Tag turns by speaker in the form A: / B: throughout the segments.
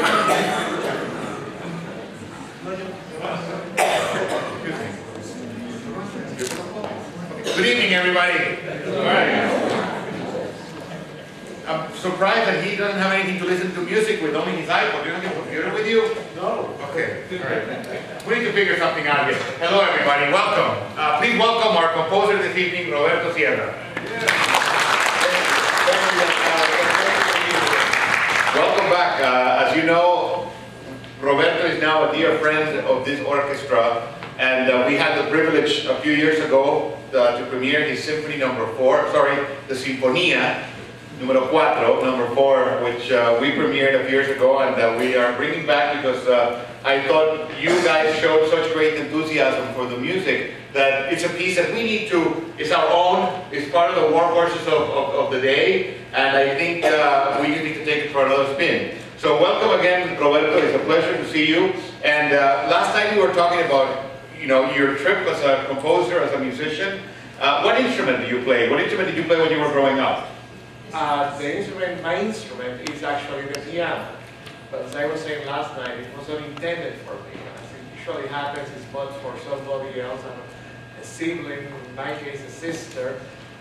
A: Good evening, everybody. All right. I'm surprised that he doesn't have anything to listen to music with, only his iPod. You don't have a computer with you?
B: No.
A: Okay. All right. We need to figure something out here. Hello, everybody. Welcome. Please welcome our composer this evening, Roberto Sierra. Welcome back. As you know, Roberto is now a dear friend of this orchestra, and we had the privilege a few years ago to premiere his Symphony the Sinfonía Número 4, number 4, which we premiered a few years ago, and we are bringing back because I thought you guys showed such great enthusiasm for the music that it's a piece that we need to, it's our own, it's part of the workhorses of the day, and I think we just need to take it for another spin. So welcome again, Roberto. It's a pleasure to see you. And last time we were talking about, you know, your trip as a composer, as a musician. What instrument do you play? What instrument did you play when you were growing up?
B: My instrument is actually the piano. But as I was saying last night, it wasn't intended for me. As it usually happens, it's bought for somebody else, a sibling, in my case a sister,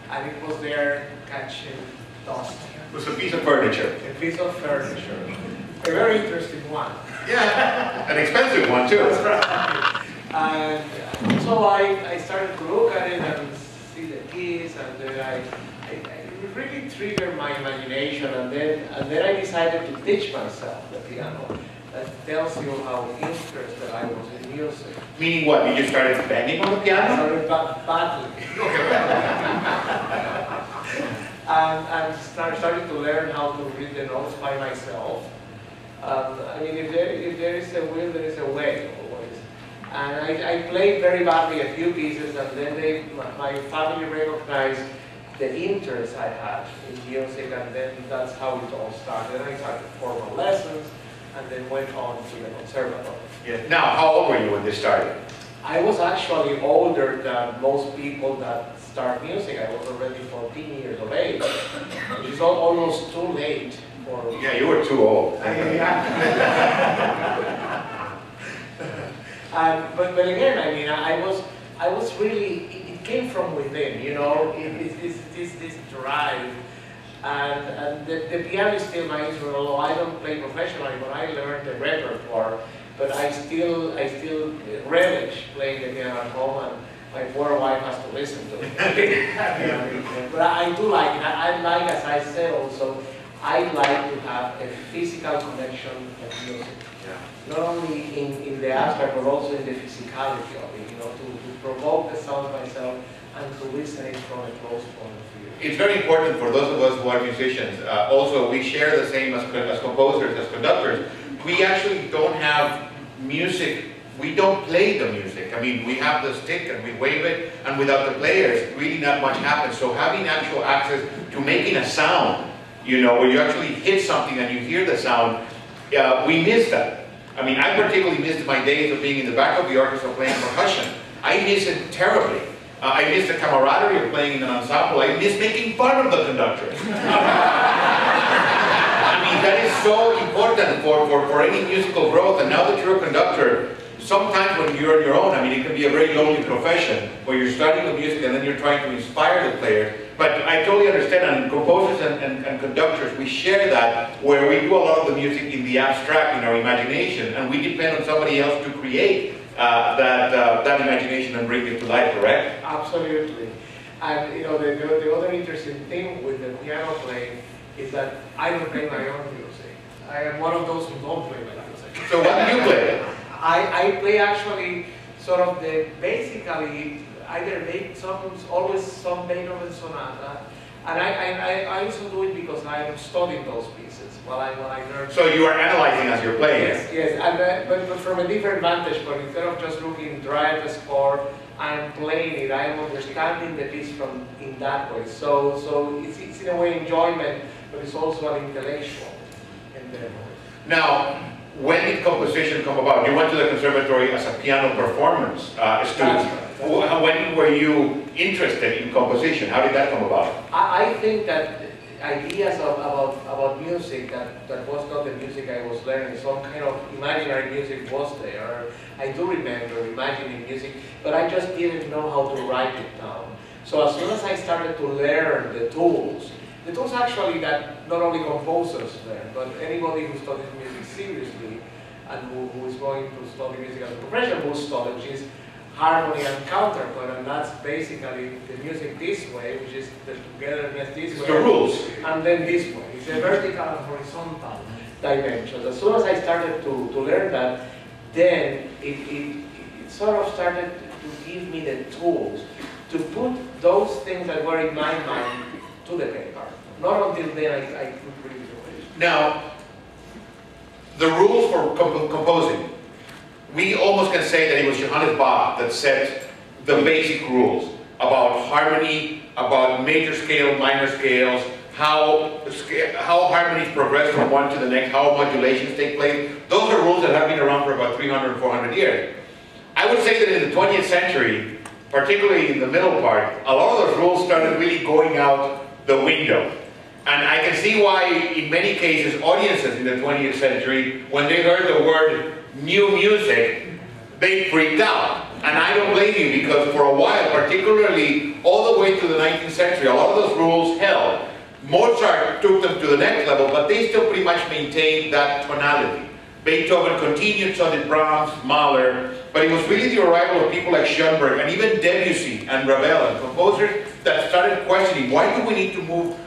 B: and it was there catching dust.
A: It was a piece of furniture.
B: A piece of furniture. A very interesting one.
A: Yeah, an expensive one too.
B: That's right. And so I started to look at it and see the keys, and then it really triggered my imagination, and then I decided to teach myself the piano. That tells you how interested I was in music.
A: Meaning what? You just started banging on the piano?
B: I started badly. and started to learn how to read the notes by myself. I mean, if there is a will, there is a way, always. And I played very badly a few pieces, and then my family recognized the interest I had in music, and then that's how it all started. Then I started formal lessons, and then went on to the conservatory.
A: Yeah. Now, how old were you when this started?
B: I was actually older than most people that start music. I was already 14 years of age, which is almost too late for...
A: Yeah, you were too old.
B: But again, I mean, I was really, it came from within, you know, this drive. And the piano is still my instrument, although I don't play professionally. When I learned the repertoire, but I still relish playing the piano at home, and my poor wife has to listen to it. But I do like it. I like, as I said also, I like to have a physical connection with music. Yeah. Not only in the abstract, but also in the physicality of it, you know, to provoke the sound myself and to listen it from a close point of view.
A: It's very important for those of us who are musicians. Also, we share the same as composers, as conductors. We actually don't have music. We don't play the music. I mean, we have the stick and we wave it, and without the players, really not much happens. So having actual access to making a sound, you know, where you actually hit something and you hear the sound, we miss that. I mean, I particularly missed my days of being in the back of the orchestra playing percussion. I miss it terribly. I miss the camaraderie of playing in an ensemble. I miss making fun of the conductors. I mean, that is so important for any musical growth. And now that you're a conductor, sometimes when you're on your own, I mean, it can be a very lonely profession where you're studying the music and then you're trying to inspire the players. But I totally understand, and composers and conductors, we share that, where we do a lot of the music in the abstract, in our imagination, and we depend on somebody else to create that imagination and bring it to life, correct?
B: Absolutely. And you know, the other interesting thing with the piano playing is that I don't play my own music. I am one of those who don't play my music.
A: So what do you play?
B: I play actually sort of basically either always some Beethoven sonata, and I also do it because I am studying those pieces while I learn.
A: So you are analyzing as you're playing?
B: Yes, and, but from a different vantage point. Instead of just looking dry at the score, I'm playing it. I'm understanding the piece in that way. So it's in a way enjoyment, but it's also an intellectual endeavor.
A: Now, when did composition come about? You went to the conservatory as a piano performance student. When were you interested in composition? How did that come about?
B: I think that ideas about music that was not the music I was learning. Some kind of imaginary music was there. I do remember imagining music, but I just didn't know how to write it down. So as soon as I started to learn the tools actually that not only composers learn, but anybody who studies music seriously and who is going to study music as a profession will study, which is harmony and counterpoint, and that's basically the music this way, which is the togetherness this way.
A: The rules.
B: And then this way. It's a vertical and horizontal dimension. As soon as I started to learn that, then it sort of started to give me the tools to put those things that were in my mind to the paper. Not until then I could really do it.
A: Now, the rules for composing, we almost can say that it was Johannes Bach that set the basic rules about harmony, about major scale, minor scales, how harmonies progress from one to the next, how modulations take place. Those are rules that have been around for about 300, 400 years. I would say that in the 20th century, particularly in the middle part, a lot of those rules started really going out the window. And I can see why, in many cases, audiences in the 20th century, when they heard the word new music, they freaked out. And I don't blame you, because for a while, particularly all the way to the 19th century, a lot of those rules held. Mozart took them to the next level, but they still pretty much maintained that tonality. Beethoven continued, so did Brahms, Mahler, but it was really the arrival of people like Schoenberg and even Debussy and Ravel and composers that started questioning, why do we need to move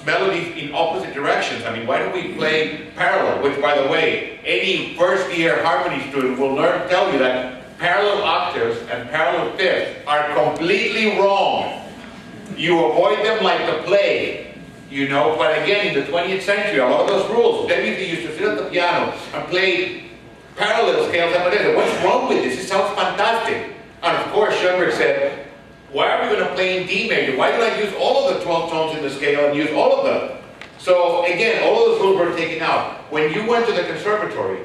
A: melodies in opposite directions? I mean, why don't we play parallel? Which, by the way, any first-year harmony student will tell you that parallel octaves and parallel fifths are completely wrong. You avoid them like the plague, you know. But again, in the 20th century, a lot of those rules, Debussy used to sit at the piano and play parallel scales. And said, what's wrong with this? It sounds fantastic. And of course, Schoenberg said, why are we going to play in D major? Why did I use all of the 12 tones in the scale and use all of them? So again, all of those rules were taken out. When you went to the conservatory,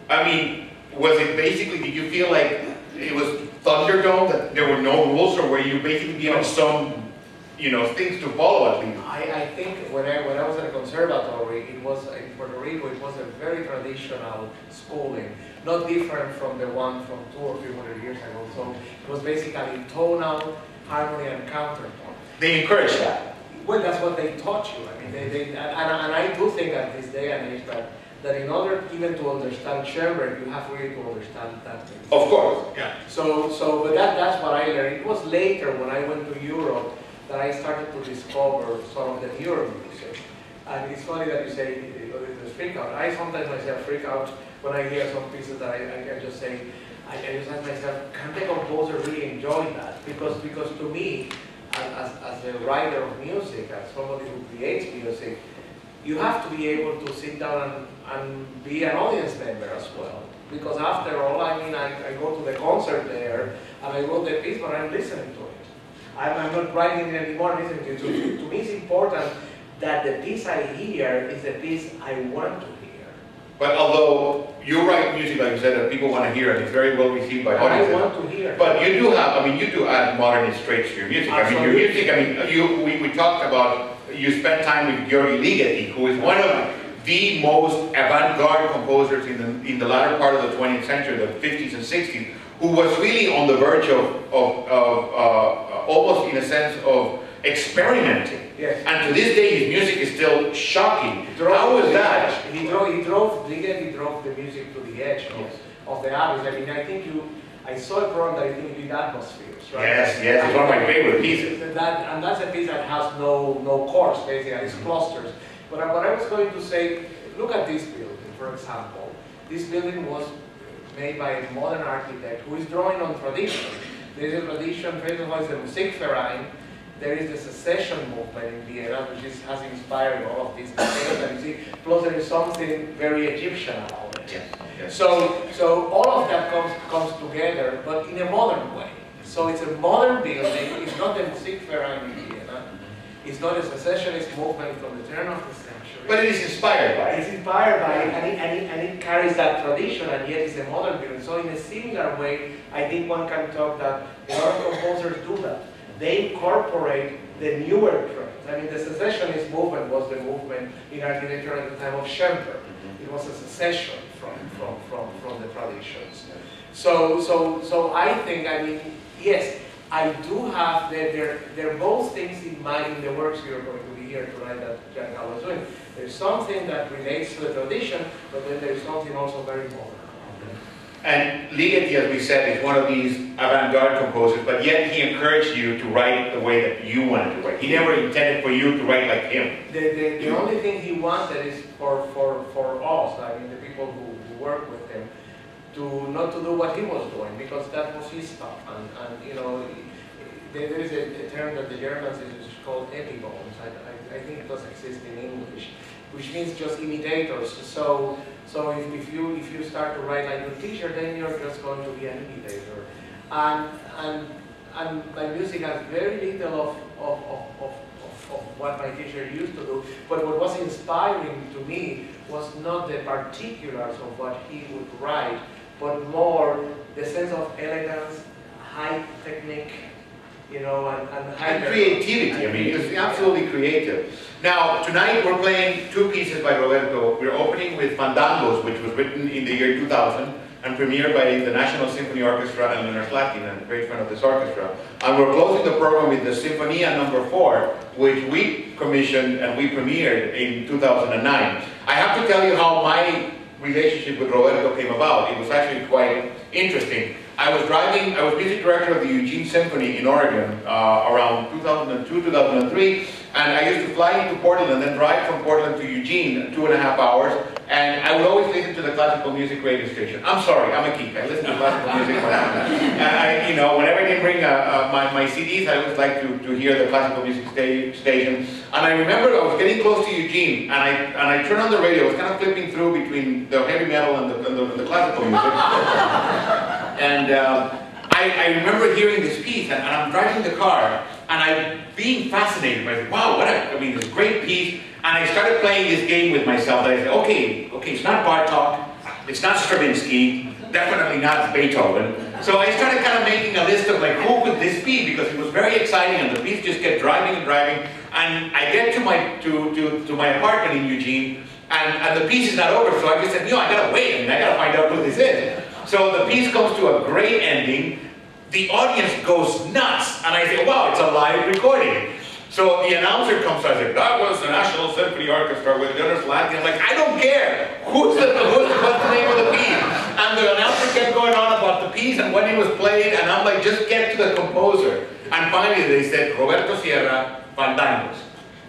A: I mean, was it basically, did you feel like it was Thunderdome, that there were no rules, or were you basically given some, you know, things to follow at least?
B: I think when I was at a conservatory, it was in Puerto Rico, it was a very traditional schooling, not different from the one from 200 or 300 years ago. So it was basically tonal, harmony, and counterpoint.
A: They encouraged that.
B: Well, that's what they taught you. I mean, and I do think at this day and age that in order even to understand Schermerhorn, you have really to understand that thing.
A: Of course, yeah.
B: But that's what I learned. It was later when I went to Europe that I started to discover some of the newer music. And it's funny that you say it's freak out. I sometimes myself freak out when I hear some pieces that I can just say, I just ask myself, can the composer really enjoy that? Because to me, as a writer of music, as somebody who creates music, you have to be able to sit down and be an audience member as well. Because after all, I mean, I go to the concert there, and I wrote the piece, but I'm listening to it. I'm not writing it anymore, listening to it. To me, it's important that the piece I hear is the piece I want to hear.
A: But although you write music, like you said, that people want to hear, and it's very well received by audiences.
B: I want to hear.
A: But you do have, I mean, you do add modernist traits to your music.
B: Absolutely.
A: I mean, your music, I mean, we talked about, you spent time with György Ligeti, who is one of the most avant-garde composers in the latter part of the 20th century, the 50s and 60s, who was really on the verge of almost in a sense of experimenting.
B: Yes.
A: And to this day, his music is still shocking. How was that?
B: He drove the music to the edge of the abyss. I mean, I saw a program that I think did atmospheres, right?
A: Yes, it's one of my favorite pieces.
B: And that's a piece that has no chords, basically, it's clusters. But what I was going to say, look at this building, for example. This building was made by a modern architect who is drawing on tradition. There is a tradition, first of all, is the Musikverein. There is the secession movement in Vienna, which has inspired all of these details that you see. Plus, there is something very Egyptian about it.
A: Yes. Yes.
B: So all of that comes together, but in a modern way. So it's a modern building. It's not the Musikverein in Vienna. It's not a secessionist movement from the turn of the century.
A: But it is inspired by it.
B: It's inspired by it, and it carries that tradition, and yet it's a modern building. So in a similar way, I think one can talk that a lot of composers do that. They incorporate the newer trends. I mean, the secessionist movement was the movement in architecture at the time of Schermerhorn. It was a secession from the traditions. So I think, I mean, yes, I do have, they're both things in mind in the works you're going to be here tonight that Giancarlo is doing. There's something that relates to the tradition, but then there's something also very modern.
A: And Ligeti, as we said, is one of these avant-garde composers, but yet he encouraged you to write the way that you wanted to write. He never intended for you to write like him.
B: The only thing he wanted is for us, I mean the people who work with him, to not to do what he was doing, because that was his stuff. And you know, there is a term that the Germans use called epigones. I think it does exist in English, which means just imitators. So if you start to write like your teacher, then you're just going to be an imitator. And my music has very little of what my teacher used to do. But what was inspiring to me was not the particulars of what he would write, but more the sense of elegance, high technique, you know,
A: and creativity. I mean, it's absolutely creative. Now, tonight we're playing two pieces by Roberto. We're opening with Fandangos, which was written in the year 2000 and premiered by the Nashville Symphony Orchestra and Leonard Slatkin, a great friend of this orchestra. And we're closing the program with the Sinfonía No. 4, which we commissioned and we premiered in 2009. I have to tell you how my relationship with Roberto came about. It was actually quite interesting. I was music director of the Eugene Symphony in Oregon around 2002, 2003, and I used to fly into Portland and then drive from Portland to Eugene 2.5 hours, and I would always listen to the classical music radio station. I'm sorry, I'm a geek. I listen to classical music. And you know, whenever I didn't bring my CDs, I always like to hear the classical music station. And I remember I was getting close to Eugene, and I turned on the radio. I was kind of flipping through between the heavy metal and the classical music. And I remember hearing this piece, and I'm driving the car, and I'm being fascinated by it. Wow, this great piece. And I started playing this game with myself. And I said, okay, it's not Bartok, it's not Stravinsky, definitely not Beethoven. So I started kind of making a list of like, who could this be? Because it was very exciting, and the piece just kept driving and driving. And I get to my apartment in Eugene, and the piece is not over. So I just said, I gotta wait. I mean, I gotta find out who this is. So the piece comes to a great ending. The audience goes nuts, and I say, wow, it's a live recording. So the announcer comes out and says, that was the National Symphony Orchestra with Leonard Slatkin. I'm like, I don't care. What's the name of the piece? And the announcer kept going on about the piece and when it was played, and I'm like, just get to the composer. And finally they said, Roberto Sierra, Fandangos,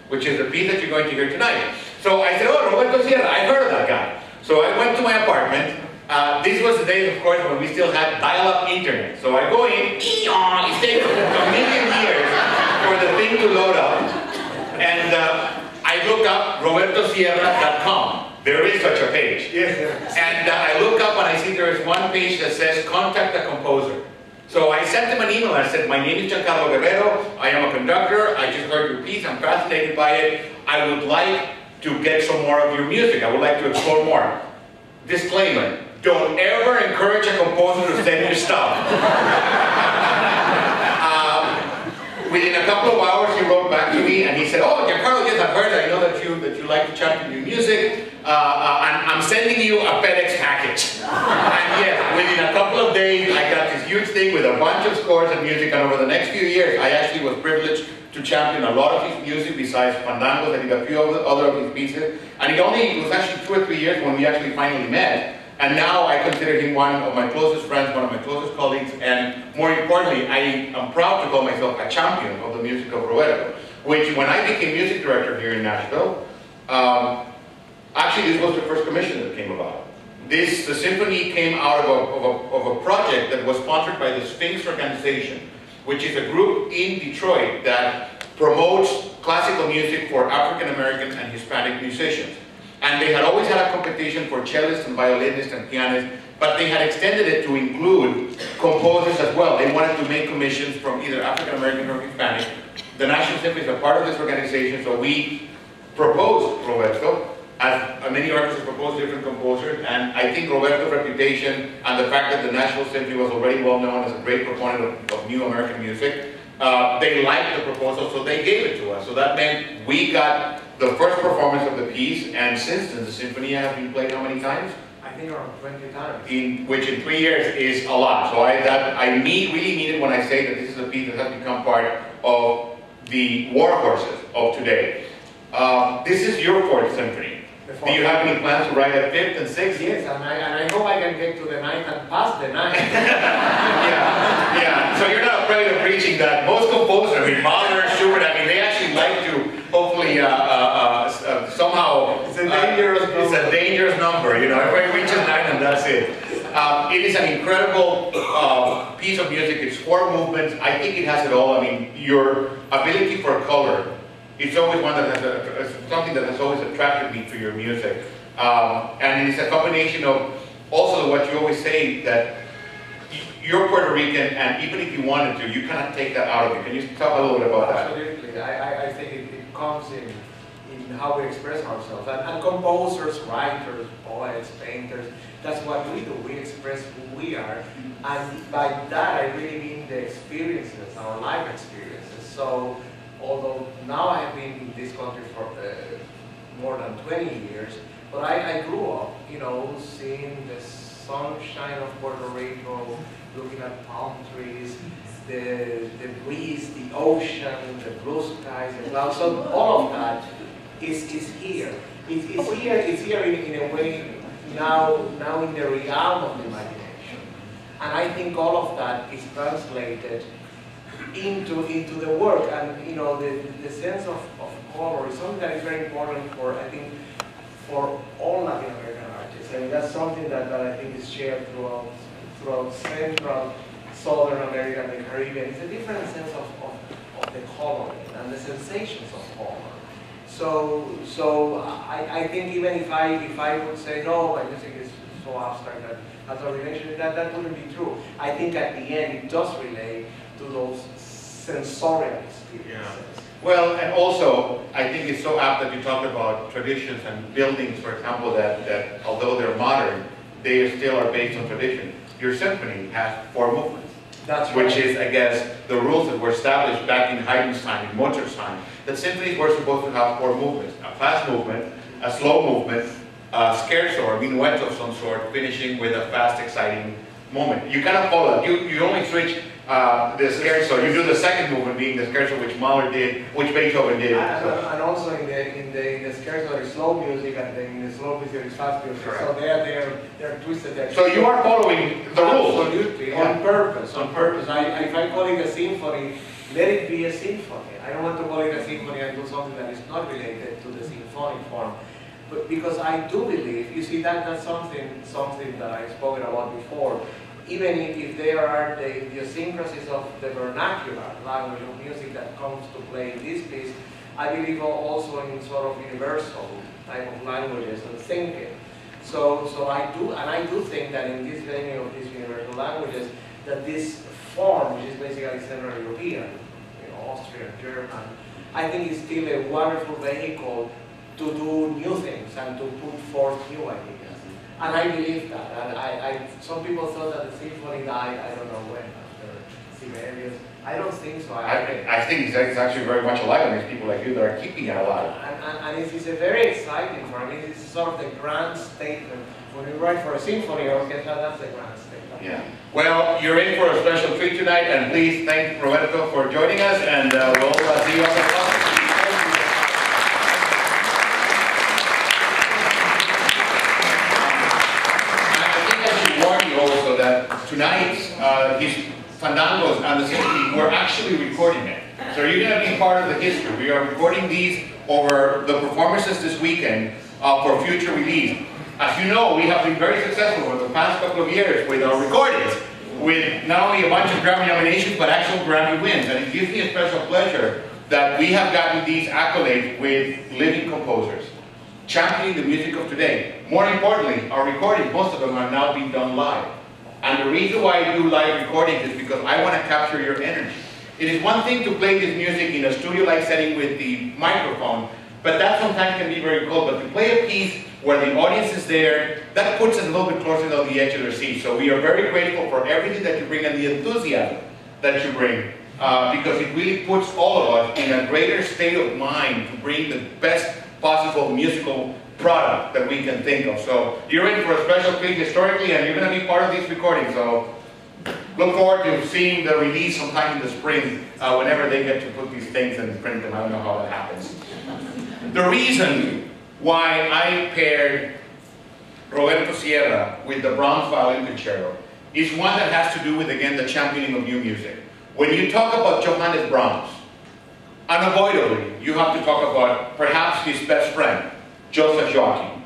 A: which is the piece that you're going to hear tonight. So I said, oh, Roberto Sierra, I've heard of that guy. So I went to my apartment. This was the days, of course, when we still had dial-up internet. So I go in, it takes a million years for the thing to load up. And I look up robertosierra.com. There is such a page. Yes. And I look up and I see there is one page that says, contact the composer. So I sent him an email. I said, my name is Giancarlo Guerrero. I am a conductor. I just heard your piece. I'm fascinated by it. I would like to get some more of your music. I would like to explore more. Disclaimer. Don't ever encourage a composer to send you stuff. Within a couple of hours, he wrote back to me and he said, oh, Giancarlo, yes, I've heard. I know that you like to champion new music. I'm sending you a FedEx package. And yes, within a couple of days, I got this huge thing with a bunch of scores and music. And over the next few years, I actually was privileged to champion a lot of his music besides Fandangos. I did a few other of his pieces. And it was actually 2 or 3 years when we actually finally met. And now I consider him one of my closest friends, one of my closest colleagues, and more importantly, I am proud to call myself a champion of the music of Roberto, which when I became music director here in Nashville, actually this was the first commission that came about. The symphony came out of a project that was sponsored by the Sphinx organization, which is a group in Detroit that promotes classical music for African American and Hispanic musicians. And they had always had a competition for cellists and violinists and pianists, but they had extended it to include composers as well. They wanted to make commissions from either African American or Hispanic. The National Symphony is a part of this organization, so we proposed Roberto, as many orchestras proposed different composers, and I think Roberto's reputation and the fact that the National Symphony was already well known as a great proponent of new American music they liked the proposal, so they gave it to us. So that meant we got the first performance of the piece, and since then the Sinfonia has been played how many times?
B: I think around 20 times.
A: Which in 3 years is a lot. So I really mean it when I say that this is a piece that has become part of the workhorses of today. This is your fourth symphony. Do you have any plans to write a fifth and sixth?
B: Yes, and I hope I can get to the ninth and pass the ninth.
A: yeah. So you're not afraid of preaching that. Most composers, I mean, Mahler, Schubert, I mean, they actually like to hopefully somehow.
B: It's a dangerous number.
A: It's a dangerous number. You know, everybody reaches 9 and that's it. It is an incredible piece of music. It's 4 movements. I think it has it all. I mean, your ability for color. It's always one that has something that has always attracted me to your music. And it's a combination of also what you always say that you're Puerto Rican, and even if you wanted to, you cannot take that out of you. Can you talk a little bit about that?
B: Absolutely. I think it comes in how we express ourselves. And composers, writers, poets, painters, that's what we do. We express who we are. And by that, I really mean the experiences, our life experiences. So, although now I have been in this country for more than 20 years, but I grew up, you know, seeing the sunshine of Puerto Rico, looking at palm trees, the breeze, the ocean, the blue skies, the clouds. So all of that is here. It's here in a way now in the realm of the imagination. And I think all of that is translated into the work, and you know the sense of color is something that is very important for, I think, for all Latin American artists. I mean, that's something that I think is shared throughout Central, Southern America, and the Caribbean. It's a different sense of the coloring and the sensations of color. So I think even if I would say no, my music is so abstract that has a relationship, that wouldn't be true. I think at the end it does relate to those sensorial experiences.
A: Yeah. Well, and also, I think it's so apt that you talked about traditions and buildings, for example, that although they're modern, they still are based on tradition. Your symphony has 4 movements.
B: That's right.
A: Which is, I guess, the rules that were established back in Haydn's time, in Mozart's time, that symphonies were supposed to have 4 movements. A fast movement, a slow movement, a scherzo or minuet of some sort, finishing with a fast, exciting moment. You cannot follow that. You only switch the scherzo. You do the second movement being the scherzo which Mahler did, which Beethoven did.
B: And also in the scherzo there is slow music, and then in the slow music there is fast music. Correct. So they're twisted there.
A: So you are following the rules.
B: Absolutely, yeah. On purpose. If I call it a symphony, let it be a symphony. I don't want to call it a symphony and do something that is not related to the symphonic form. But because I do believe, you see, that's something that I spoke about before. Even if there are the idiosyncrasies of the vernacular language of music that comes to play in this piece, I believe also in sort of universal type of languages and thinking. So I do think that in this venue of these universal languages, that this form, which is basically Central European, you know, Austrian, German, I think is still a wonderful vehicle to do new things and to put forth new ideas. And I believe that. And some people thought that the symphony died, I don't know when, after Sibelius. I don't think so.
A: I think it's actually very much alive, and there's people like you that are keeping it alive.
B: And it's a very exciting for me. It's sort of the grand statement. When you write for a symphony orchestra, that's a grand statement.
A: Yeah. Well, you're in for a special treat tonight, and please thank Roberto for joining us, and we'll see you on the concert. Also that tonight, his Fandangos and the symphony, we're actually recording it. So you're going to be part of the history. We are recording these over the performances this weekend for future release. As you know, we have been very successful over the past couple of years with our recordings, with not only a bunch of Grammy nominations, but actual Grammy wins. And it gives me a special pleasure that we have gotten these accolades with living composers, championing the music of today. More importantly, our recordings, most of them are now being done live. And the reason why I do live recordings is because I want to capture your energy. It is one thing to play this music in a studio-like setting with the microphone, but that sometimes can be very cold. But to play a piece where the audience is there, that puts us a little bit closer to the edge of their seat. So we are very grateful for everything that you bring and the enthusiasm that you bring because it really puts all of us in a greater state of mind to bring the best possible musical product that we can think of. So you're in for a special treat historically, and you're going to be part of these recordings. So look forward to seeing the release sometime in the spring, whenever they get to put these things and print them. I don't know how that happens. The reason why I paired Roberto Sierra with the Brahms Violin Concerto is one that has to do with, again, the championing of new music. When you talk about Johannes Brahms, unavoidably, you have to talk about perhaps his best friend, Joseph Joachim,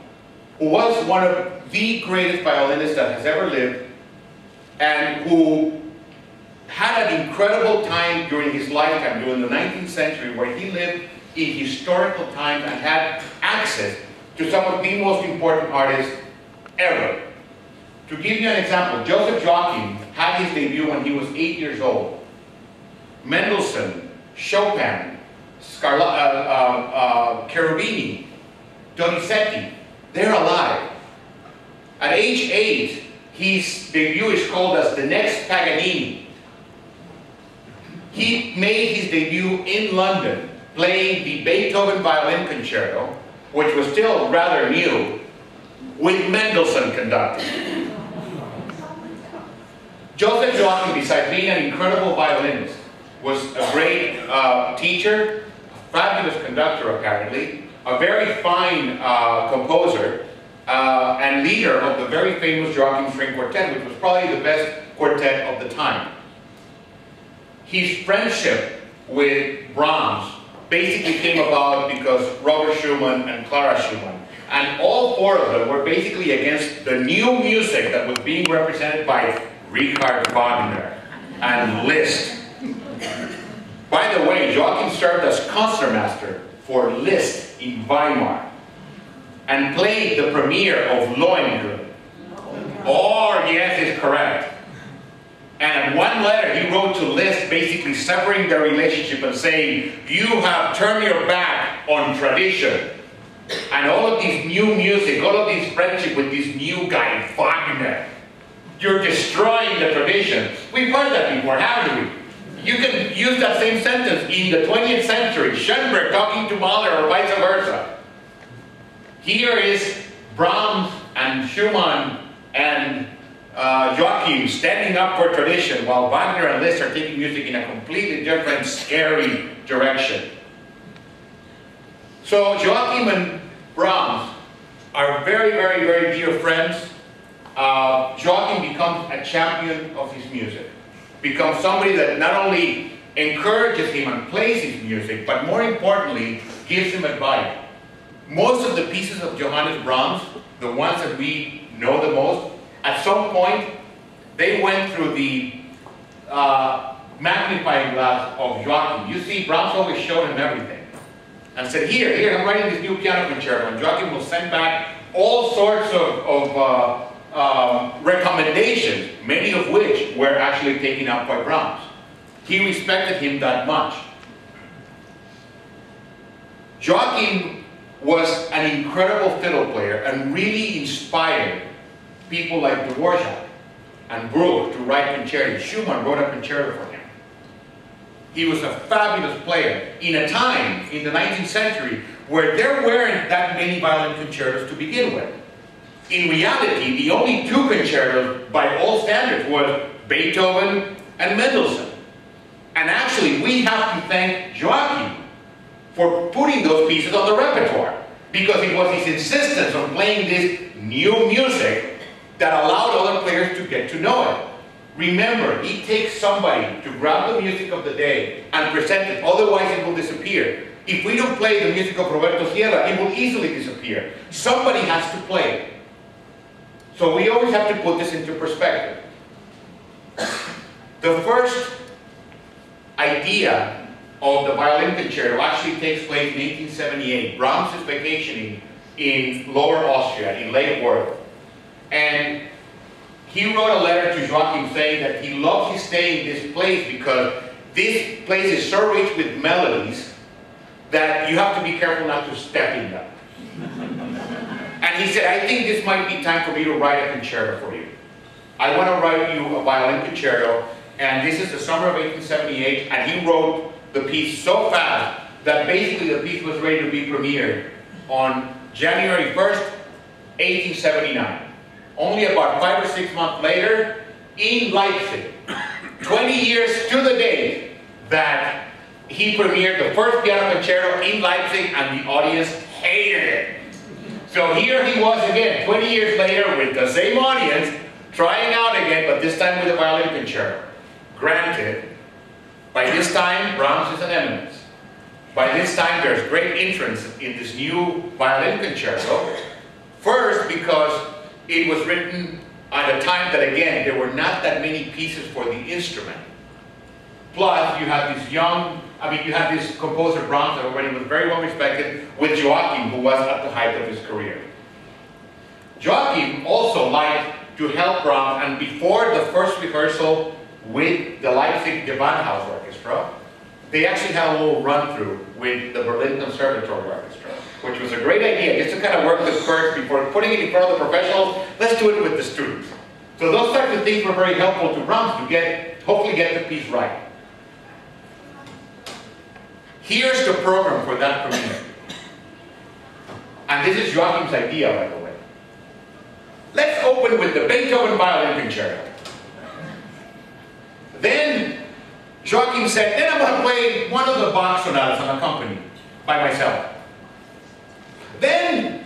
A: who was one of the greatest violinists that has ever lived, and who had an incredible time during his lifetime, during the 19th century, where he lived in historical times and had access to some of the most important artists ever. To give you an example, Joseph Joachim had his debut when he was 8 years old. Mendelssohn, Chopin, Cherubini, Donizetti, they're alive. At age 8, his debut is called as the next Paganini. He made his debut in London, playing the Beethoven Violin Concerto, which was still rather new, with Mendelssohn conducting. Joseph Joachim, besides being an incredible violinist, was a great teacher, a fabulous conductor apparently, a very fine composer, and leader of the very famous Joachim String Quartet, which was probably the best quartet of the time. His friendship with Brahms basically came about because Robert Schumann and Clara Schumann, and all four of them were basically against the new music that was being represented by Richard Wagner and Liszt. By the way, Joachim served as concertmaster for Liszt in Weimar and played the premiere of Lohengrin. Oh, yes, is correct. And one letter he wrote to Liszt, basically severing their relationship and saying, you have turned your back on tradition. And all of this new music, all of this friendship with this new guy, Wagner, you're destroying the tradition. We've heard that before, haven't we? You can use that same sentence in the 20th century, Schoenberg talking to Mahler or vice versa. Here is Brahms and Schumann and Joachim standing up for tradition, while Wagner and Liszt are taking music in a completely different, scary direction. So Joachim and Brahms are very, very, very dear friends. Joachim becomes a champion of his music, becomes somebody that not only encourages him and plays his music, but more importantly, gives him advice. Most of the pieces of Johannes Brahms, the ones that we know the most, at some point, they went through the magnifying glass of Joachim. You see, Brahms always showed him everything. And said, here, I'm writing this new piano concerto. And Joachim will send back all sorts of recommendations, many of which were actually taken up by Brahms. He respected him that much. Joachim was an incredible fiddle player and really inspired people like Dvorak and Bruch to write concertos. Schumann wrote a concerto for him. He was a fabulous player in a time, in the 19th century, where there weren't that many violin concertos to begin with. In reality, the only two concertos by all standards were Beethoven and Mendelssohn. And actually, we have to thank Joachim for putting those pieces on the repertoire, because it was his insistence on playing this new music that allowed other players to get to know it. Remember, it takes somebody to grab the music of the day and present it, otherwise it will disappear. If we don't play the music of Roberto Sierra, it will easily disappear. Somebody has to play it. So we always have to put this into perspective. The first idea of the violin concerto actually takes place in 1878. Brahms is vacationing in Lower Austria, in Lake Worth. And he wrote a letter to Joachim saying that he loves his stay in this place because this place is so rich with melodies that you have to be careful not to step in them. And he said, I think this might be time for me to write a concerto for you. I want to write you a violin concerto, and this is the summer of 1878, and he wrote the piece so fast that basically the piece was ready to be premiered on January 1st, 1879. Only about 5 or 6 months later, in Leipzig, 20 years to the date that he premiered the first piano concerto in Leipzig, and the audience hated it. So here he was again, 20 years later, with the same audience, trying out again, but this time with a violin concerto. Granted, by this time, Brahms is an eminence. By this time, there's great interest in this new violin concerto. First, because it was written at a time that, again, there were not that many pieces for the instrument. Plus, you had this you had this composer Brahms that already was very well respected, with Joachim, who was at the height of his career. Joachim also liked to help Brahms, and before the first rehearsal with the Leipzig Gewandhaus Orchestra, they actually had a little run-through with the Berlin Conservatory Orchestra, which was a great idea, just to kind of work the first before putting it in front of the professionals. Let's do it with the students. So those types of things were very helpful to Brahms to hopefully get the piece right. Here's the program for that premiere. And this is Joachim's idea, by the way. Let's open with the Beethoven Violin Concerto. Then Joachim said, then I'm going to play one of the Bach sonatas unaccompanied by myself. Then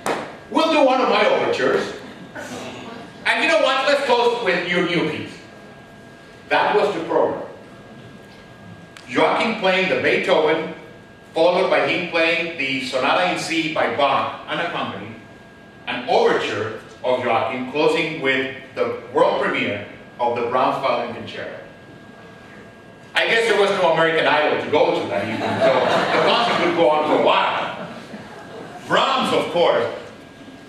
A: we'll do one of my overtures. And you know what? Let's close with your new piece. That was the program. Joachim playing the Beethoven, followed by him playing the Sonata in C by Bach, unaccompanied, an overture of Joachim, closing with the world premiere of the Brahms Violin Concerto. I guess there was no American Idol to go to that evening, so the concert would go on for a while. Brahms, of course,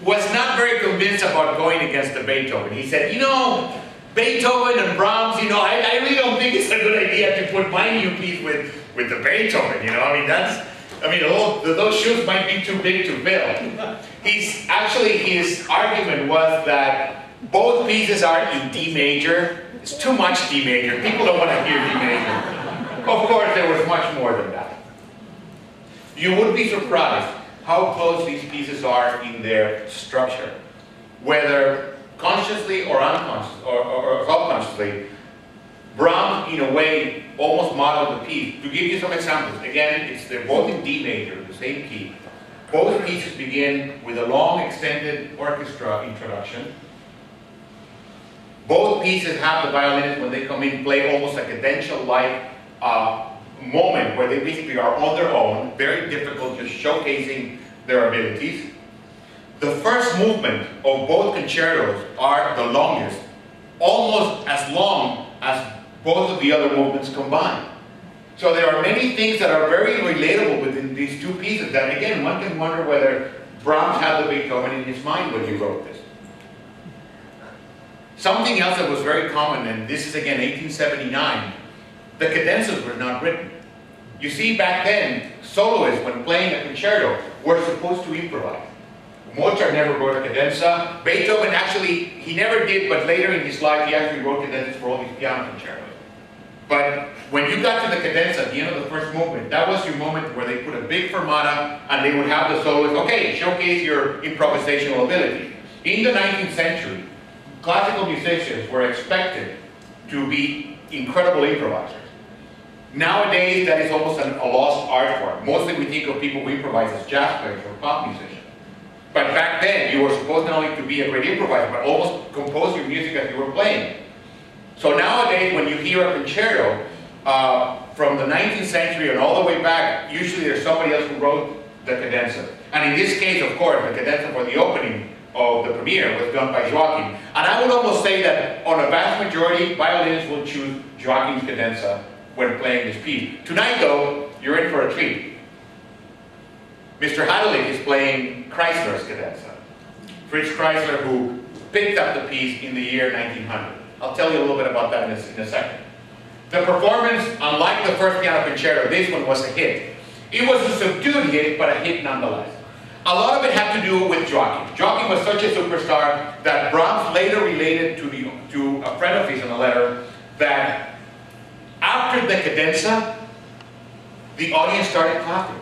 A: was not very convinced about going against the Beethoven. He said, you know, Beethoven and Brahms, you know, I really don't think it's a good idea to put my new piece with the Beethoven, you know, those shoes might be too big to fill. His argument was that both pieces are in D major. It's too much D major. People don't want to hear D major. Of course, there was much more than that. You would be surprised how close these pieces are in their structure. Whether consciously or unconsciously, or subconsciously, Brahms, in a way, almost modeled the piece. To give you some examples, again, they're both in D major, the same key. Both pieces begin with a long, extended orchestra introduction. Both pieces have the violinist, when they come in, play almost a cadential-like moment where they basically are on their own, very difficult, just showcasing their abilities. The first movement of both concertos are the longest, almost as long as both of the other movements combined. So there are many things that are very relatable within these two pieces that, again, one can wonder whether Brahms had the Beethoven in his mind when he wrote this. Something else that was very common, and this is again 1879, the cadenzas were not written. You see, back then, soloists, when playing a concerto, were supposed to improvise. Mozart never wrote a cadenza. Beethoven actually, he never did, but later in his life, he actually wrote cadenzas for all his piano concertos. But when you got to the cadenza at the end of the first movement, that was your moment where they put a big fermata and they would have the soloist, okay, showcase your improvisational ability. In the 19th century, classical musicians were expected to be incredible improvisers. Nowadays, that is almost a lost art form. Mostly we think of people who improvise as jazz players or pop musicians. But back then, you were supposed not only to be a great improviser, but almost compose your music as you were playing. So nowadays, when you hear a concerto from the 19th century and all the way back, usually there's somebody else who wrote the cadenza. And in this case, of course, the cadenza for the opening of the premiere was done by Joachim. And I would almost say that on a vast majority, violinists will choose Joachim's cadenza when playing this piece. Tonight, though, you're in for a treat. Mr. Hadelich is playing Kreisler's cadenza. Fritz Kreisler, who picked up the piece in the year 1900. I'll tell you a little bit about that in a second. The performance, unlike the first piano concerto, this one was a hit. It was a subdued hit, but a hit nonetheless. A lot of it had to do with Joachim. Joachim was such a superstar that Brahms later related to a friend of his in a letter that cadenza, the audience started clapping.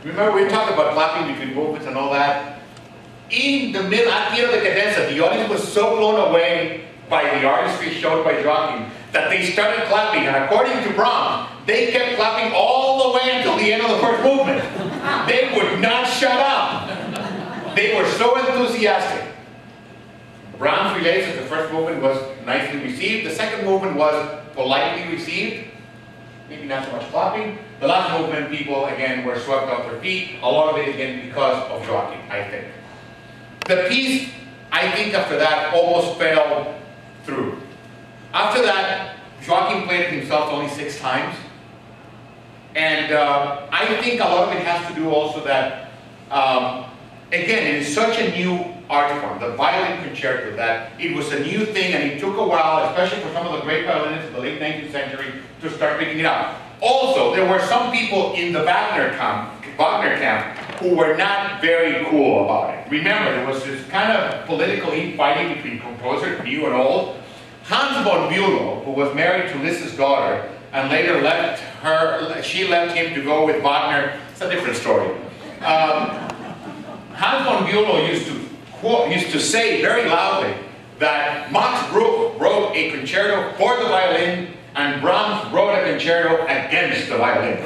A: Remember, we talked about clapping between movements and all that. In the middle, at the end of the cadenza, the audience was so blown away by the artistry shown by Joachim that they started clapping, and according to Brahms, they kept clapping all the way until the end of the first movement. They would not shut up. They were so enthusiastic. Brahms relates that the first movement was nicely received. The second movement was politely received. Maybe not so much clapping. The last movement, people again were swept off their feet. A lot of it again because of Joachim, I think. The piece, I think after that, almost fell through. After that, Joachim played it himself only 6 times. And I think a lot of it has to do also that, again, it is such a new art form, the violin concerto, that it was a new thing and it took a while, especially for some of the great violinists of the late 19th century, to start picking it up. Also, there were some people in the Wagner camp who were not very cool about it. Remember, there was this kind of political infighting between composers, new and old. Hans von Bülow, who was married to Liszt's daughter, and later left her, she left him to go with Wagner. It's a different story. Hans von Bülow used to say very loudly that Max Bruch wrote a concerto for the violin and Brahms wrote a concerto against the violin.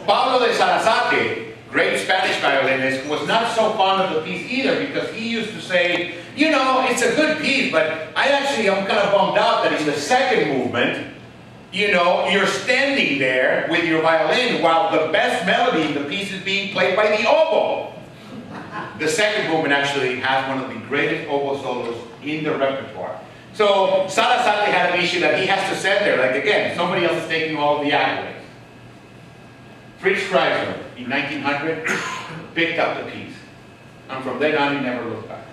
A: Pablo de Sarasate, great Spanish violinist, was not so fond of the piece either because he used to say, you know, it's a good piece, but I actually am kind of bummed out that in the second movement, you know, you're standing there with your violin while the best melody in the piece is being played by the oboe. The second movement actually has one of the greatest oboe solos in the repertoire. So Sarasate had an issue that he has to sit there, like again, somebody else is taking all of the accolades. Fritz Kreisler, in 1900, picked up the piece. And from then on, he never looked back.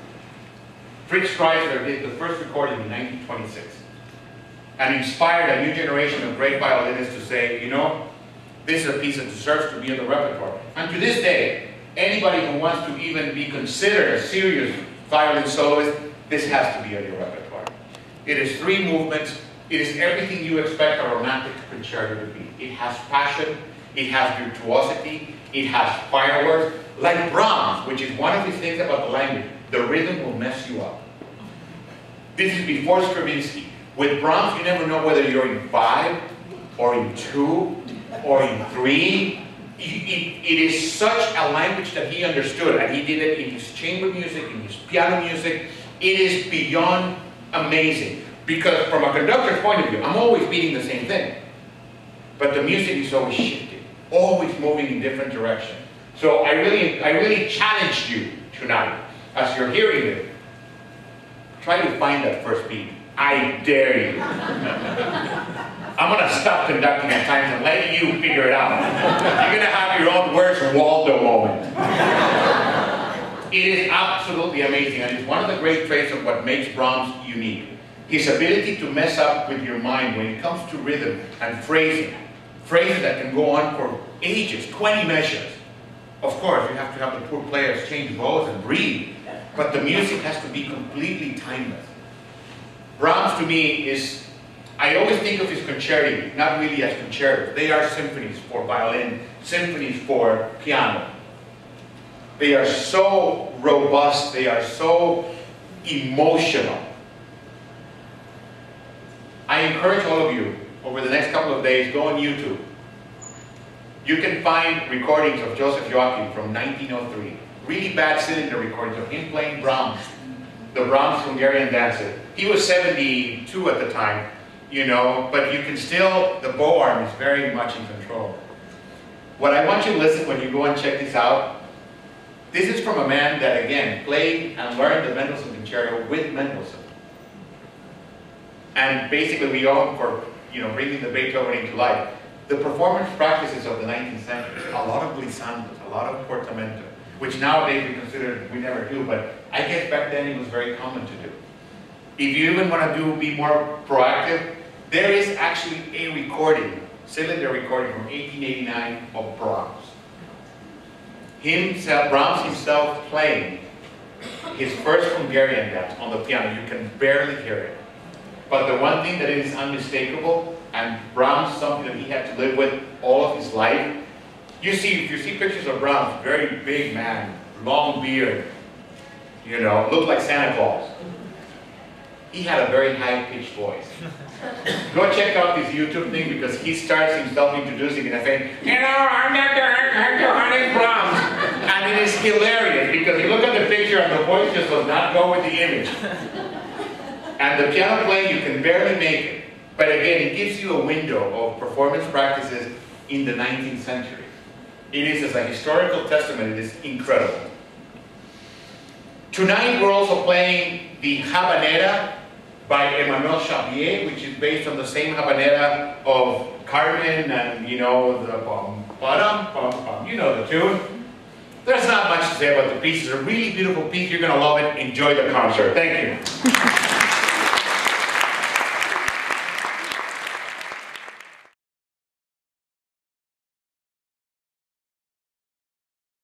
A: Fritz Kreisler did the first recording in 1926 and inspired a new generation of great violinists to say, you know, this is a piece that deserves to be in the repertoire. And to this day, anybody who wants to even be considered a serious violin soloist, this has to be in your repertoire. It is 3 movements. It is everything you expect a romantic concerto to be. It has passion. It has virtuosity. It has fireworks. Like Brahms, which is one of the things about the language, the rhythm will mess you up. This is before Stravinsky. With Brahms, you never know whether you're in 5, or in 2, or in 3. It is such a language that he understood, and he did it in his chamber music, in his piano music. It is beyond amazing, because from a conductor's point of view, I'm always beating the same thing. But the music is always shifting, always moving in different directions. So I really challenged you tonight, as you're hearing it, try to find that first beat. I dare you. I'm going to stop conducting at times and let you figure it out. You're going to have your own worst Waldo moment. It is absolutely amazing, and it's one of the great traits of what makes Brahms unique. His ability to mess up with your mind when it comes to rhythm and phrasing. Phrases that can go on for ages, 20 measures. Of course, you have to have the poor players change bows and breathe, but the music has to be completely timeless. Brahms, to me, is, I always think of his concerti, not really as concertos. They are symphonies for violin, symphonies for piano. They are so robust, they are so emotional. I encourage all of you, over the next couple of days, go on YouTube. You can find recordings of Joseph Joachim from 1903. Really bad cylinder recordings of him playing Brahms, the Brahms Hungarian dancer. He was 72 at the time, you know, but you can still, the bow arm is very much in control. What I want you to listen when you go and check this out, this is from a man that, again, played and learned the Mendelssohn Concerto with Mendelssohn. And basically we owe him for, you know, bringing the Beethoven into life. The performance practices of the 19th century, a lot of glissandos, a lot of portamento, which nowadays we consider we never do, but I guess back then it was very common to do. If you even want to be more proactive, there is actually a recording, cylinder recording from 1889 of Brahms. Brahms himself playing his first Hungarian dance on the piano. You can barely hear it. But the one thing that is unmistakable, and Brahms, something that he had to live with all of his life, if you see pictures of Brahms, very big man, long beard, you know, looked like Santa Claus. He had a very high-pitched voice. Go check out this YouTube thing because he starts himself introducing and saying, you know, I'm Dr. Hannes Brahms. And it is hilarious because you look at the picture and the voice just does not go with the image. And the piano playing, you can barely make it. But again, it gives you a window of performance practices in the 19th century. It is, as a historical testament, it is incredible. Tonight we're also playing the Habanera by Emmanuel Chabrier, which is based on the same Habanera of Carmen and, you know, the bum, you know the tune. There's not much to say about the piece. It's a really beautiful piece. You're going to love it. Enjoy the concert. Thank you.